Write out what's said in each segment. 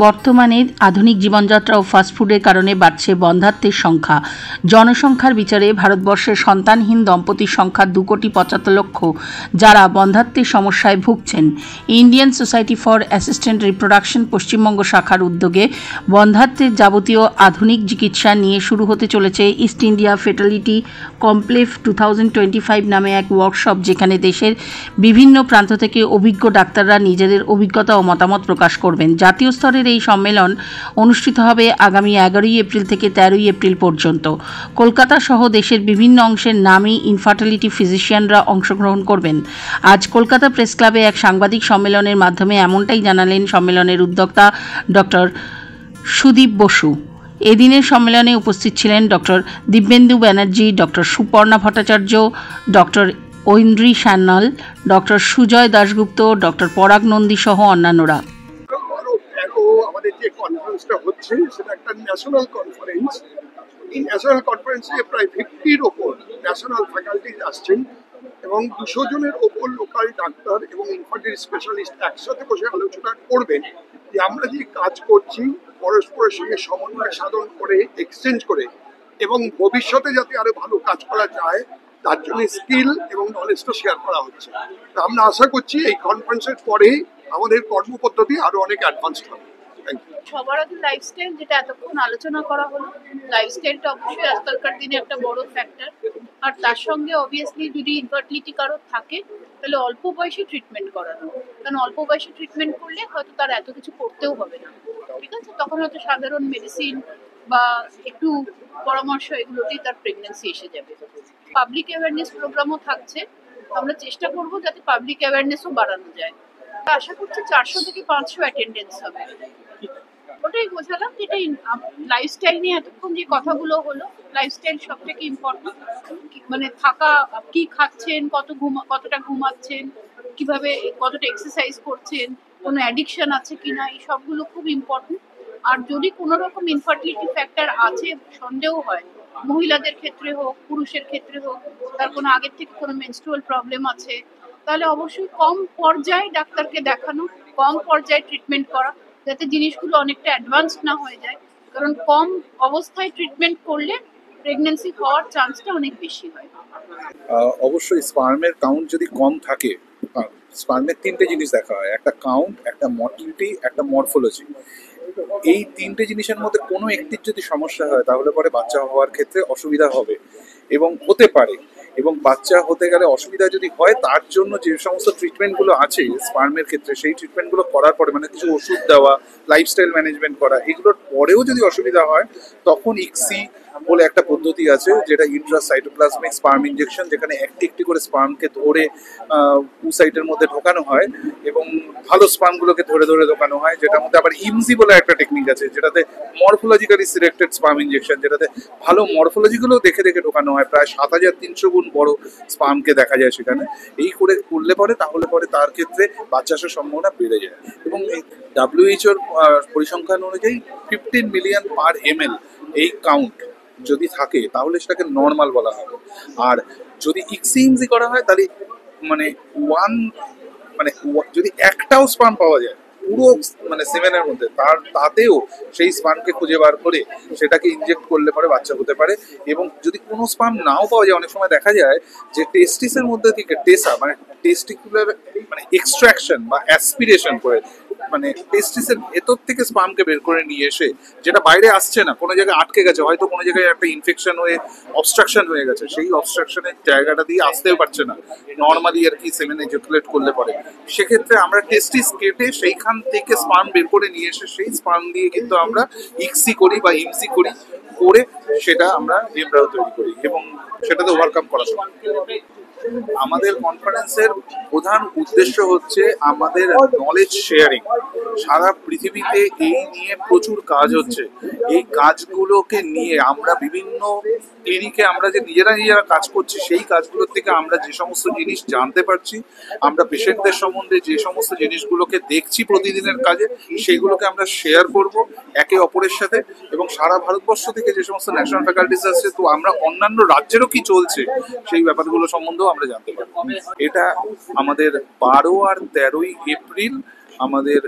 বর্তমানে আধুনিক জীবনযাত্রা ও ফাস্টফুডের কারণে বাড়ছে বন্ধ্যাত্বের সংখ্যা। জনসংখ্যার বিচারে ভারতবর্ষের সন্তানহীন দম্পতির সংখ্যা 2,75,00,000, যারা বন্ধ্যাত্বের সমস্যায় ভুগছেন। Indian society for assistant reproduction Paschimbanga শাখার উদ্যোগে বন্ধ্যাত্বের যাবতীয় আধুনিক চিকিৎসা নিয়ে শুরু হতে চলেছে ইস্ট ইন্ডিয়া ফের্টিলিটি কমপ্লেভ 2025 নামে এক ওয়ার্কশপ, যেখানে দেশের বিভিন্ন প্রান্ত থেকে অভিজ্ঞ ডাক্তাররা নিজেদের অভিজ্ঞতা ও মতামত প্রকাশ করবেন। জাতীয় স্তরের এই সম্মেলন অনুষ্ঠিত হবে আগামী 11 এপ্রিল থেকে 13 এপ্রিল পর্যন্ত। কলকাতা সহ দেশের বিভিন্ন অংশের নামী ইনফার্টিলিটি ফিজিশিয়ানরা অংশগ্রহণ করবেন। আজ কলকাতা প্রেস ক্লাবে এক সাংবাদিক সম্মেলনের মাধ্যমে এমনটাই জানালেন সম্মেলনের উদ্যোক্তা ডক্টর সুদীপ বসু। এদিনের সম্মেলনে উপস্থিত ছিলেন doctor Dibyendu Banerjee, doctor Suparna Bhattacharya, doctor Aindri Sanyal, doctor Sujoy Dasgupta, doctor Parag Nandi সহ অন্যান্যরা। আমাদের যে কনফারেন্সটা হচ্ছে সেটা একটা ন্যাশনাল কনফারেন্স। এই ন্যাশনাল কনফারেন্সে প্রায় 50-র ওপর ন্যাশনাল ফ্যাকাল্টিজ আসছেন এবং 200 জনের ওপর লোকাল ডাক্তার এবং ইনফার্টিলিটি স্পেশালিস্ট একসাথে বসে আলোচনা করবেন যে আমরা যে কাজ করছি পরস্পরের সঙ্গে সমন্বয় সাধন করে, এক্সচেঞ্জ করে, এবং ভবিষ্যতে যাতে আরো ভালো কাজ করা যায় তার জন্য স্কিল এবং নলেজটা শেয়ার করা হচ্ছে। তা আমরা আশা করছি এই কনফারেন্সের পরে আমাদের কর্মপদ্ধতি আরো অনেক অ্যাডভান্স হবে। সবার আগে লাইফস্টাইল, যেটা এতক্ষণ আলোচনা করা হলো, লাইফস্টাইলটা অবশ্যই আজকালকার দিনে একটা বড় ফ্যাক্টর। আর তার সঙ্গে অবভিয়াসলি যদি ইনফার্টিলিটি কারো থাকে তাহলে অল্প বয়সে ট্রিটমেন্ট করানো, কারণ অল্প বয়সে ট্রিটমেন্ট করলে হয়তো তার এত কিছু করতেও হবে না, ঠিক আছে? তখন হয়তো সাধারণ মেডিসিন বা একটু পরামর্শ এগুলোতেই তার প্রেগন্যান্সি এসে যাবে। পাবলিক অ্যাওয়ারনেস প্রোগ্রামও থাকছে, আমরা চেষ্টা করব যাতে পাবলিক অ্যাওয়ারনেসও বাড়ানো যায়। আশা করছি 400 থেকে 500 অ্যাটেন্ডেন্স হবে। ওটাই বোঝালাম, এটাই লাইফস্টাইল নিয়ে এতক্ষণ যে কথাগুলো হলো, লাইফস্টাইল সব থেকে ইম্পর্টেন্ট। মানে থাকা, কি খাচ্ছেন, কতটা ঘুমাচ্ছেন, কিভাবে কতটা এক্সারসাইজ করছেন, কোনো অ্যাডিকশন আছে কিনা, এই সবগুলো খুব ইম্পর্টেন্ট। আর যদি কোনো রকম ইনফার্টিলিটি ফ্যাক্টর আছে সন্দেহ হয়, মহিলাদের ক্ষেত্রে হোক পুরুষের ক্ষেত্রে হোক, তার কোনো আগের থেকে কোনো মেনস্ট্রুয়াল প্রবলেম আছে, তাহলে অবশ্যই কম পর্যায়ে ডাক্তারকে দেখানো, কম পর্যায়ে ট্রিটমেন্ট করা, যাতে জিনিসগুলো অনেকটা অ্যাডভান্স না হয়ে যায়। কারণ কম অবস্থায় ট্রিটমেন্ট করলে প্রেগন্যান্সি হওয়ার চান্সটা অনেক বেশি হয়। অবশ্যই স্পার্মের কাউন্ট যদি কম থাকে, স্পার্মের 3টে জিনিস দেখা হয়, একটা কাউন্ট, একটা মর্টিলিটি, একটা মরফোলজি। এই 3টে জিনিসের মধ্যে কোনো একটির যদি সমস্যা হয় তাহলে পরে বাচ্চা হওয়ার ক্ষেত্রে অসুবিধা হবে এবং হতে পারে। এবং বাচ্চা হতে গেলে অসুবিধা যদি হয়, তার জন্য যে সমস্ত ট্রিটমেন্টগুলো আছে স্পার্মের ক্ষেত্রে, সেই ট্রিটমেন্টগুলো করার পরে, মানে কিছু ওষুধ দেওয়া, লাইফস্টাইল ম্যানেজমেন্ট করা, এগুলোর পরেও যদি অসুবিধা হয় তখন ইক্সি বলে একটা পদ্ধতি আছে, যেটা ইন্ট্রাসাইটোপ্লাজমিক স্পার্ম ইনজেকশন, যেখানে একটি করে স্পার্মকে ধরে সাইটের মধ্যে ঢোকানো হয় এবং ভালো স্পার্মগুলোকে ধরে ঢোকানো হয়। যেটার মধ্যে আবার ইমজি বলে একটা টেকনিক আছে, যেটাতে মরফোলজিক্যালি সিলেক্টেড স্পার্ম ইনজেকশন, যেটাতে ভালো মরফোলজিগুলো দেখে ঢোকানো হয়। প্রায় 7,300 গুণ বড় স্পার্মকে দেখা যায় সেখানে। এই করে করলে পরে তাহলে পরে তার ক্ষেত্রে বাচ্চা আসার সম্ভাবনা বেড়ে যায়। এবং এই WHO পরিসংখ্যান অনুযায়ী 15 মিলিয়ন পার ml এই কাউন্ট যদি থাকে তাহলে সেটাকে নর্মাল বলা হবে। আর যদি ইক্সি করা হয় তাহলে যদি একটাও স্পার্ম পাওয়া যায় পুরো সেভেনের মধ্যে, তাতেও সেই স্পার্মকে খুঁজে বার করে সেটাকে ইনজেক্ট করলে পরে বাচ্চা হতে পারে। এবং যদি কোনো স্পার্ম নাও পাওয়া যায়, অনেক সময় দেখা যায় যে টেস্টিসের মধ্যে থেকে টেস্টিকুলার এক্সট্রাকশন বা অ্যাসপিরেশন করে, টেস্টিসের ভেতর থেকে স্পার্মকে বের করে নিয়ে এসে, যেটা বাইরে আসছে না, কোনো জায়গায় আটকে গেছে, হয়তো কোনো জায়গায় একটা ইনফেকশন হয়ে অবস্ট্রাকশন হয়ে গেছে, সেই অবস্ট্রাকশনের জায়গাটা দিয়ে আসতেও পারছে না নর্মালি আর কি সেমেন এজাকুলেট করলে পরে, সেক্ষেত্রে আমরা টেস্টিস কেটে সেইখান থেকে স্পার্ম বের করে নিয়ে এসে সেই স্পার্ম দিয়ে কিন্তু আমরা ইক্সি করি বা ইমসি করি, করে সেটা আমরা এমব্রায়ো তৈরি করি এবং সেটাতে ওভারকাম করা সম্ভব। আমাদের কনফারেন্সের প্রধান উদ্দেশ্য হচ্ছে আমাদের নলেজ শেয়ারিং। সারা পৃথিবীতে এই নিয়ে প্রচুর কাজ হচ্ছে। এই কাজগুলোকে নিয়ে আমরা বিভিন্ন ক্লিনিকে আমরা যে নিজেরা কাজ করছি, সেই কাজগুলোর থেকে আমরা যে সমস্ত জিনিস জানতে পারছি, আমরা পেশেন্টদের সম্বন্ধে যে সমস্ত জিনিসগুলোকে দেখছি প্রতিদিনের কাজে, সেগুলোকে আমরা শেয়ার করব একে অপরের সাথে। এবং সারা ভারতবর্ষ থেকে যে সমস্ত ন্যাশনাল ফ্যাকাল্টিস আছে, তো আমরা অন্যান্য রাজ্যেরও কি চলছে সেই ব্যাপারগুলো সম্বন্ধেও আমরা জানতে পারবো। এটা আমাদের 12 আর 13 এপ্রিল আমাদের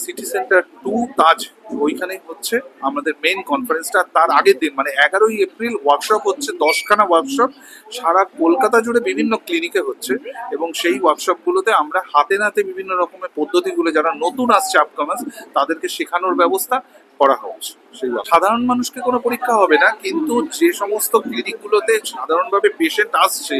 সিটি সেন্টার 2 তাজ ওইখানেই হচ্ছে আমাদের মেইন কনফারেন্সটা। তার আগের দিন মানে 11ই এপ্রিল ওয়ার্কশপ হচ্ছে, 10খানা ওয়ার্কশপ সারা কলকাতা জুড়ে বিভিন্ন ক্লিনিকে হচ্ছে, এবং সেই ওয়ার্কশপগুলোতে আমরা হাতে নাতে বিভিন্ন রকমের পদ্ধতিগুলো যারা নতুন আসছে আপকামার্স তাদেরকে শেখানোর ব্যবস্থা করা হচ্ছে। সেই সাধারণ মানুষকে কোনো পরীক্ষা হবে না, কিন্তু যে সমস্ত ক্লিনিকগুলোতে সাধারণভাবে পেশেন্ট আসছে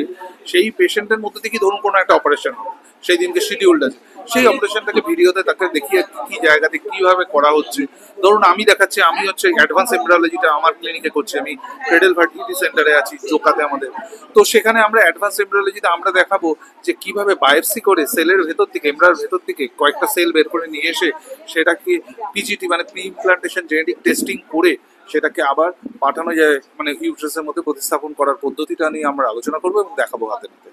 সেই পেশেন্টের মধ্যে থেকে ধরুন কোনো একটা অপারেশন হবে, সেই দিনকে শিডিউলড আছে, সেই অপারেশনটাকে ভিডিওতে তাকে দেখিয়ে কি জায়গাতে কিভাবে করা হচ্ছে। ধরুন আমি দেখাচ্ছি, আমি হচ্ছে অ্যাডভান্স এমব্রিওলজিটা আমার ক্লিনিকে করছি, আমি ক্রেডল ফার্টিলিটি সেন্টারে আছি চোকাতে আমাদের। তো সেখানে আমরা অ্যাডভান্স এমব্রিওলজিতে আমরা দেখাবো যে কিভাবে বায়োপসি করে সেলের ভেতর থেকে, এমব্রায়োর ভেতর থেকে কয়েকটা সেল বের করে নিয়ে এসে সেটাকে পিজিটি মানে প্রি ইমপ্লান্টেশন জেনেটিক টেস্টিং করে সেটাকে আবার পাঠানো যায় মানে ইউট্রাসের মধ্যে প্রতিস্থাপন করার পদ্ধতিটা নিয়ে আমরা আলোচনা করবো এবং দেখাবো হাতে নাতে।